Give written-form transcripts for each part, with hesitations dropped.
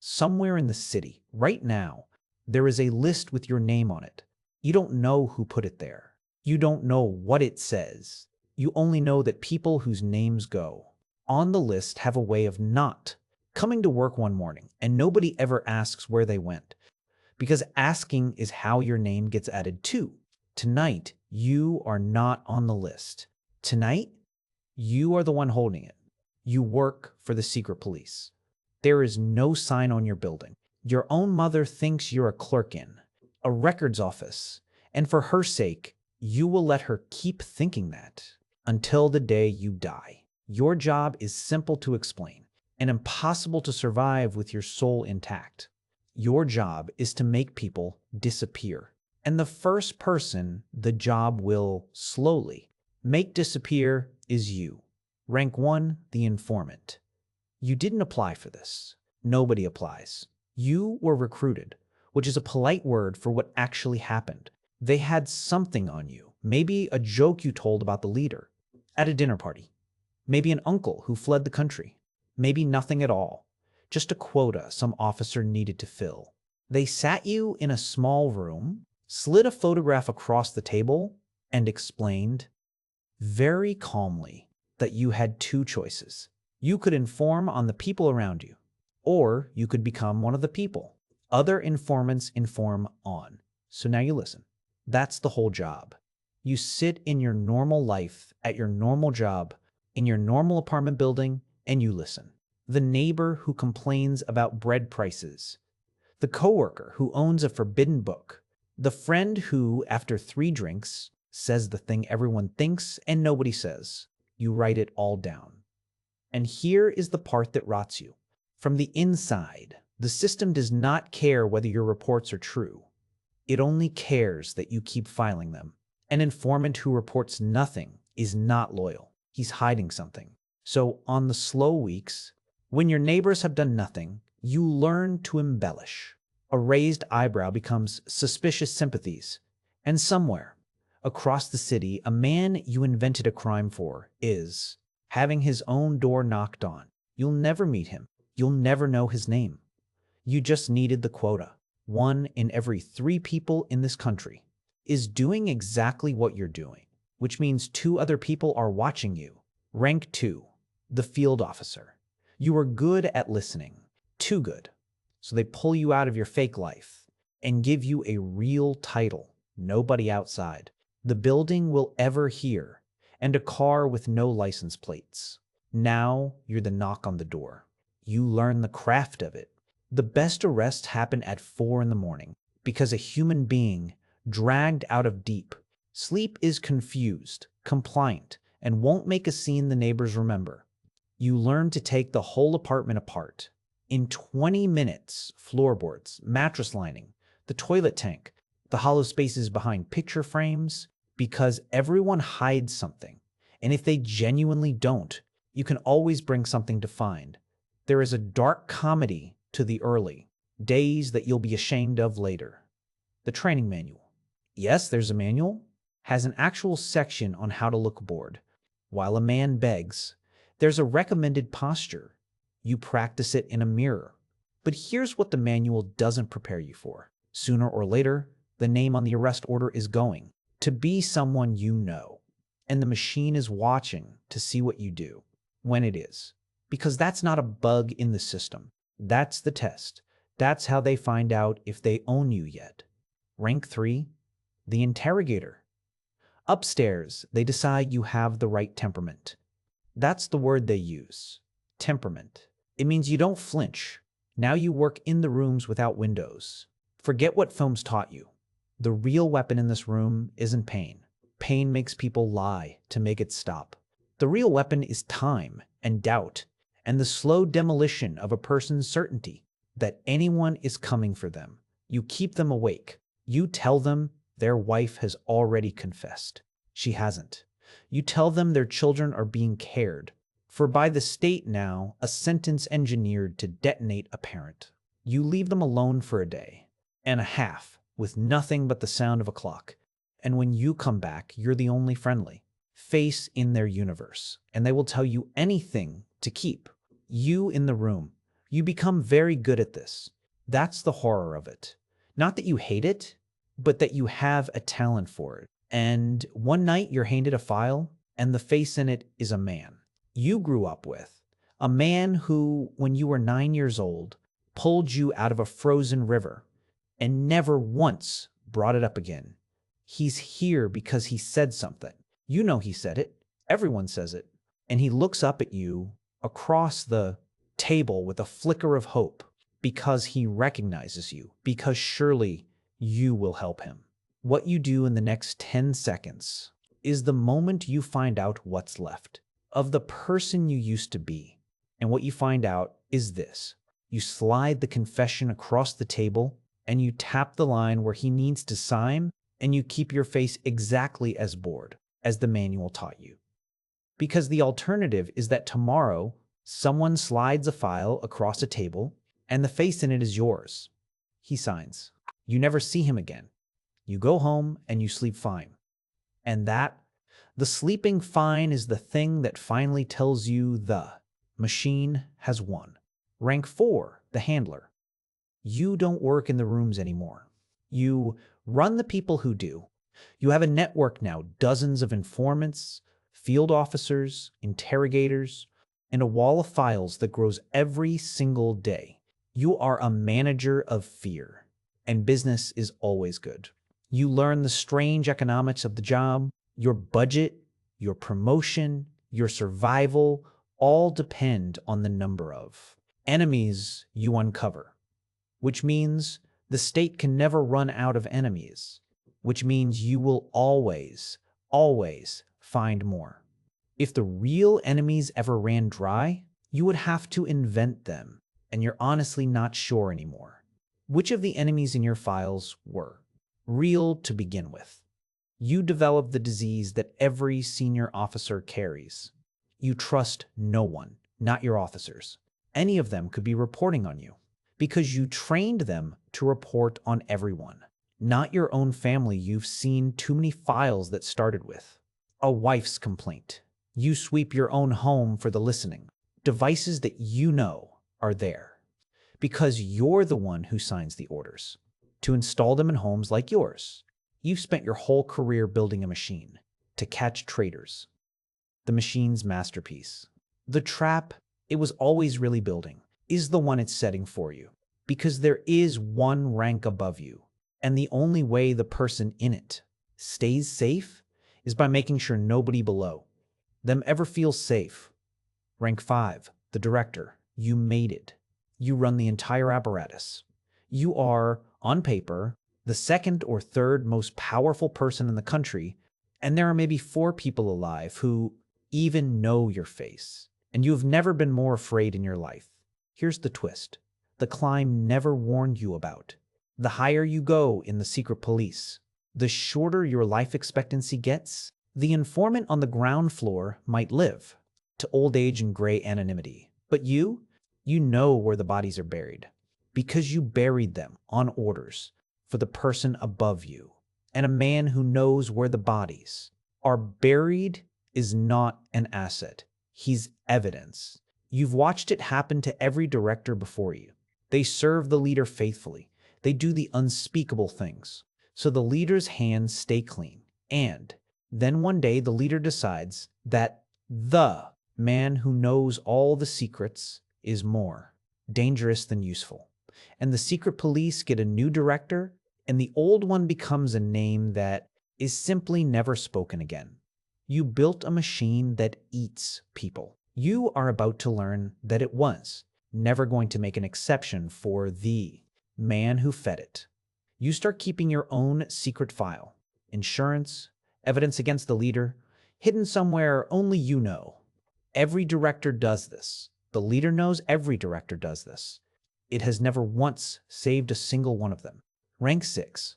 Somewhere in the city, right now, there is a list with your name on it. You don't know who put it there. You don't know what it says. You only know that people whose names go on the list have a way of not coming to work one morning, and nobody ever asks where they went, because asking is how your name gets added too. Tonight, you are not on the list. Tonight, you are the one holding it. You work for the secret police. There is no sign on your building. Your own mother thinks you're a clerk in a records office, and for her sake, you will let her keep thinking that until the day you die. Your job is simple to explain and impossible to survive with your soul intact. Your job is to make people disappear. And the first person the job will slowly make disappear is you. Rank 1, the informant. You didn't apply for this. Nobody applies. You were recruited, which is a polite word for what actually happened. They had something on you, maybe a joke you told about the leader at a dinner party, maybe an uncle who fled the country, maybe nothing at all, just a quota some officer needed to fill. They sat you in a small room, slid a photograph across the table, and explained very calmly that you had two choices. You could inform on the people around you, or you could become one of the people. Other informants inform on. So now you listen. That's the whole job. You sit in your normal life, at your normal job, in your normal apartment building, and you listen. The neighbor who complains about bread prices, the coworker who owns a forbidden book, the friend who, after 3 drinks, says the thing everyone thinks and nobody says. You write it all down. And here is the part that rots you. From the inside, the system does not care whether your reports are true. It only cares that you keep filing them. An informant who reports nothing is not loyal. He's hiding something. So on the slow weeks, when your neighbors have done nothing, you learn to embellish. A raised eyebrow becomes suspicious sympathies. And somewhere, across the city, a man you invented a crime for is having his own door knocked on. You'll never meet him. You'll never know his name. You just needed the quota. 1 in every 3 people in this country is doing exactly what you're doing, which means 2 other people are watching you. Rank 2, the field officer. You are good at listening, too good. So they pull you out of your fake life and give you a real title nobody outside the building will ever hear, and a car with no license plates. Now you're the knock on the door. You learn the craft of it. The best arrests happen at 4 in the morning because a human being dragged out of deep sleep is confused, compliant, and won't make a scene the neighbors remember. You learn to take the whole apartment apart. In 20 minutes, floorboards, mattress lining, the toilet tank, the hollow spaces behind picture frames, because everyone hides something. And if they genuinely don't, you can always bring something to find. There is a dark comedy to the early days that you'll be ashamed of later. The training manual. Yes, there's a manual. Has an actual section on how to look bored. While a man begs, there's a recommended posture. You practice it in a mirror. But here's what the manual doesn't prepare you for. Sooner or later, the name on the arrest order is going to be someone you know. And the machine is watching to see what you do when it is. Because that's not a bug in the system. That's the test. That's how they find out if they own you yet. Rank 3, the interrogator. Upstairs, they decide you have the right temperament. That's the word they use. Temperament. It means you don't flinch. Now you work in the rooms without windows. Forget what films taught you. The real weapon in this room isn't pain. Pain makes people lie to make it stop. The real weapon is time and doubt and the slow demolition of a person's certainty that anyone is coming for them. You keep them awake. You tell them their wife has already confessed. She hasn't. You tell them their children are being cared for by the state now, a sentence engineered to detonate a parent. You leave them alone for a day and a half with nothing but the sound of a clock. And when you come back, you're the only friendly face in their universe, and they will tell you anything to keep you in the room. You become very good at this. That's the horror of it. Not that you hate it, but that you have a talent for it. And one night you're handed a file, and the face in it is a man you grew up with. A man who, when you were 9 years old, pulled you out of a frozen river and never once brought it up again. He's here because he said something. You know he said it. Everyone says it. And he looks up at you across the table with a flicker of hope because he recognizes you, because surely you will help him. What you do in the next 10 seconds is the moment you find out what's left of the person you used to be. And what you find out is this. You slide the confession across the table and you tap the line where he needs to sign, and you keep your face exactly as bored as the manual taught you. Because the alternative is that tomorrow someone slides a file across a table and the face in it is yours. He signs. You never see him again. You go home and you sleep fine. And the sleeping fine is the thing that finally tells you the machine has won. Rank 4, the handler. You don't work in the rooms anymore. You run the people who do. You have a network now, dozens of informants, field officers, interrogators, and a wall of files that grows every single day. You are a manager of fear, and business is always good. You learn the strange economics of the job. Your budget, your promotion, your survival all depend on the number of enemies you uncover, which means the state can never run out of enemies, which means you will always, always find more. If the real enemies ever ran dry, you would have to invent them, and you're honestly not sure anymore. Which of the enemies in your files were real to begin with? You develop the disease that every senior officer carries. You trust no one, not your officers. Any of them could be reporting on you because you trained them to report on everyone, not your own family. You've seen too many files that started with a wife's complaint. You sweep your own home for the listening. Devices that you know are there because you're the one who signs the orders to install them in homes like yours. You've spent your whole career building a machine to catch traitors. The machine's masterpiece, the trap it was always really building, is the one it's setting for you because there is one rank above you, and the only way the person in it stays safe is by making sure nobody below them ever feels safe. Rank 5, the director. You made it. You run the entire apparatus. You are, on paper, the second or third most powerful person in the country, and there are maybe 4 people alive who even know your face, and you have never been more afraid in your life. Here's the twist. The climb never warned you about. The higher you go in the secret police, the shorter your life expectancy gets. The informant on the ground floor might live to old age and gray anonymity, but you know where the bodies are buried because you buried them on orders for the person above you. And a man who knows where the bodies are buried is not an asset. He's evidence. You've watched it happen to every director before you. They serve the leader faithfully. They do the unspeakable things, so the leader's hands stay clean. And then one day the leader decides that the man who knows all the secrets is more dangerous than useful. And the secret police get a new director, and the old one becomes a name that is simply never spoken again. You built a machine that eats people. You are about to learn that it was never going to make an exception for the man who fed it. You start keeping your own secret file, insurance, evidence against the leader, hidden somewhere only you know. Every director does this. The leader knows every director does this. It has never once saved a single one of them. Rank 6,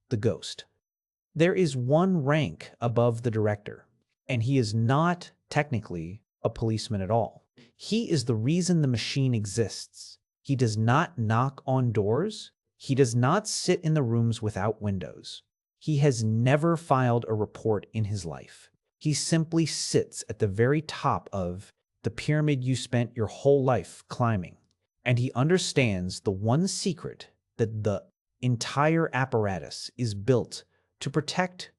the ghost. There is one rank above the director, and he is not technically a policeman at all. He is the reason the machine exists. He does not knock on doors. He does not sit in the rooms without windows. He has never filed a report in his life. He simply sits at the very top of the pyramid you spent your whole life climbing. And he understands the one secret that the entire apparatus is built to protect.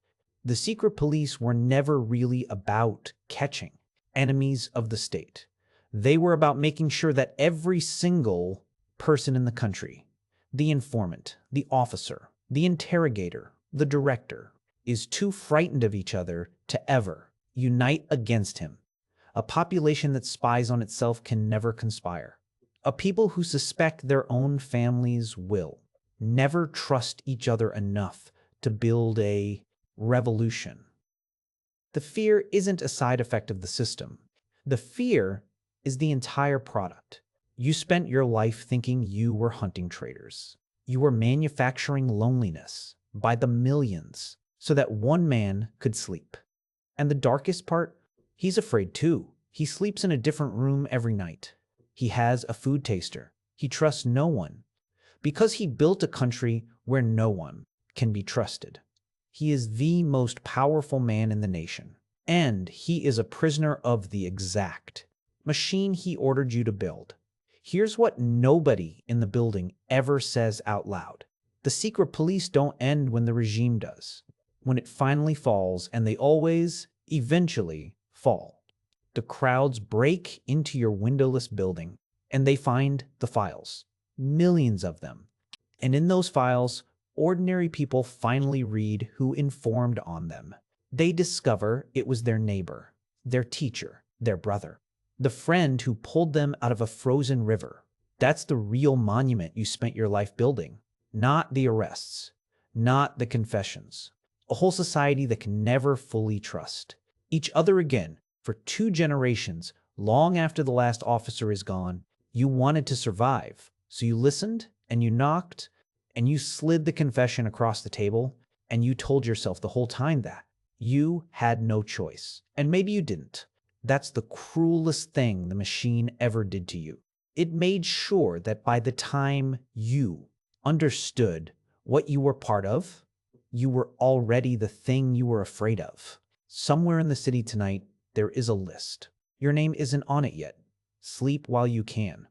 The secret police were never really about catching enemies of the state. They were about making sure that every single person in the country, the informant, the officer, the interrogator, the director, is too frightened of each other to ever unite against him. A population that spies on itself can never conspire. A people who suspect their own families will never trust each other enough to build a revolution. The fear isn't a side effect of the system. The fear is the entire product. You spent your life thinking you were hunting traitors. You were manufacturing loneliness by the millions so that one man could sleep. And the darkest part, he's afraid too. He sleeps in a different room every night. He has a food taster. He trusts no one because he built a country where no one can be trusted. He is the most powerful man in the nation, and he is a prisoner of the exact machine he ordered you to build. Here's what nobody in the building ever says out loud. The secret police don't end when the regime does, when it finally falls, and they always, eventually, fall. The crowds break into your windowless building, and they find the files, millions of them. And in those files, ordinary people finally read who informed on them. They discover it was their neighbor, their teacher, their brother, the friend who pulled them out of a frozen river. That's the real monument you spent your life building, not the arrests, not the confessions. A whole society that can never fully trust each other again. For 2 generations, long after the last officer is gone, you wanted to survive. So you listened, and you knocked, and you slid the confession across the table, and you told yourself the whole time that you had no choice. And maybe you didn't. That's the cruelest thing the machine ever did to you. It made sure that by the time you understood what you were part of, you were already the thing you were afraid of. Somewhere in the city tonight, there is a list. Your name isn't on it yet. Sleep while you can.